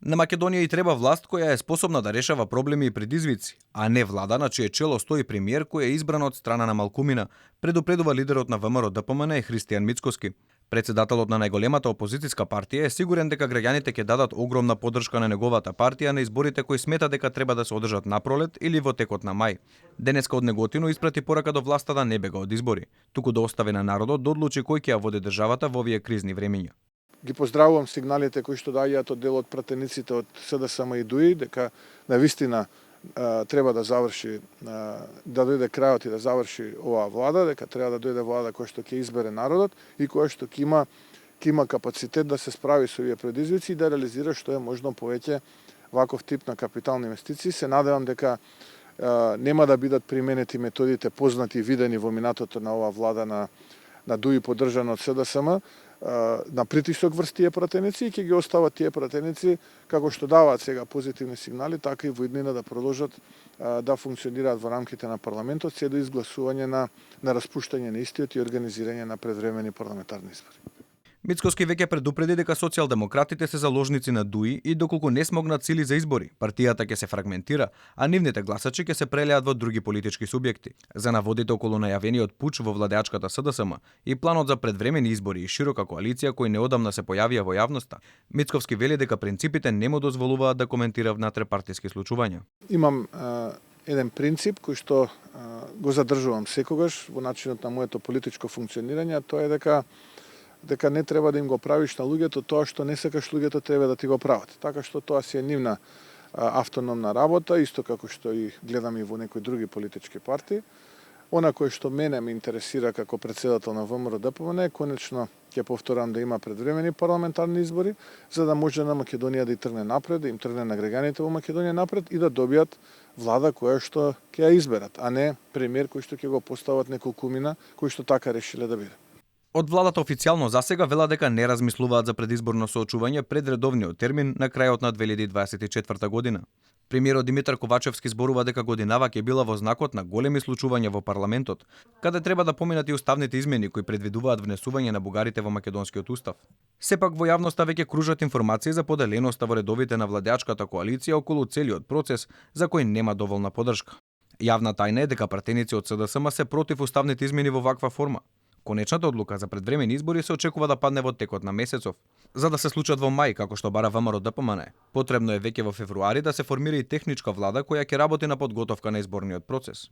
На Македонија и треба власт која е способна да решава проблеми и предизвици, а не влада на чие чело стои премиер кој е избран од страна на малкумина, предупредува лидерот на ВМРО-ДПМН Христијан Мицкоски. Председателот на најголемата опозицијска партија е сигурен дека граѓаните ќе дадат огромна поддршка на неговата партија на изборите кои смета дека треба да се одржат на пролет или во текот на мај. Денеска од Неготино испрати порака до власта да не бега од избори, туку да остави на народот да одлучи кој ќе ја води државата во овие кризни времиња. Ги поздравувам сигналите кои што даѓаат од дел од пратениците од СДСМ и ДУИ дека навистина треба да заврши, да дојде крајот и да заврши оваа влада, дека треба да дојде влада која што ќе избере народот и која што ќе има капацитет да се справи со овие предизвици и да реализира што е можно повеќе ваков тип на капитални инвестиции. Се надевам дека нема да бидат применети методите познати и видени во минатото на оваа влада на ДУИ поддржана од СДСМ, на притисок врз тие пратеници и ќе ги остават тие пратеници како што даваат сега позитивни сигнали, така и во иднина да продолжат да функционираат во рамките на парламентот се до изгласување на распуштање на истиот и организирање на предвремени парламентарни избори. Мицкоски веќе предупреди дека социјалдемократите се заложници на ДУИ и доколку не смогнат сили за избори, партијата ќе се фрагментира, а нивните гласачи ќе се прелеат во други политички субјекти. За наводите околу најавениот пуч во владеачката СДСМ и планот за предвремени избори и широка коалиција кои неодамна се појавија во јавноста, Мицковски вели дека принципите не му дозволуваат да коментира внатрепартиски случувања. Имам еден принцип кој што го задржувам секогаш во начинот на моето политичко функционирање, тоа е дека не треба да им го правиш на луѓето тоа што не сакаш луѓето треба да ти го прават. Така што тоа си е нивна автономна работа, исто како што и гледам и во некои други политички партии. Она кое што мене ме интересира како председател на ВМРО-ДПМН е конечно, ќе повторам, да има предвремени парламентарни избори, за да може на Македонија да и тргне напред, да им тргне на граѓаните во Македонија напред и да добијат влада која што ќе ја изберат, а не премиер кој што ќе го постават неколкумина кои што така решиле да биде. Од владата официјално засега вела дека не размислуваат за предизборно соочување пред редовниот термин на крајот на 2024 година. Премиерот Димитар Ковачевски зборува дека годинава ќе била во знакот на големи случувања во парламентот, каде треба да поминат и уставните измени кои предвидуваат внесување на бугарите во македонскиот устав. Сепак во јавноста веќе кружат информации за поделеноста во редовите на владеачката коалиција околу целиот процес за кој нема доволна поддршка. Јавна тајна е дека пратеници од СДСМ се против уставните измени во ваква форма. Конечната одлука за предвремени избори се очекува да падне во текот на месецов. За да се случат во мај, како што бара ВМРО-ДПМН, потребно е веќе во февруари да се формира и техничка влада која ќе работи на подготовка на изборниот процес.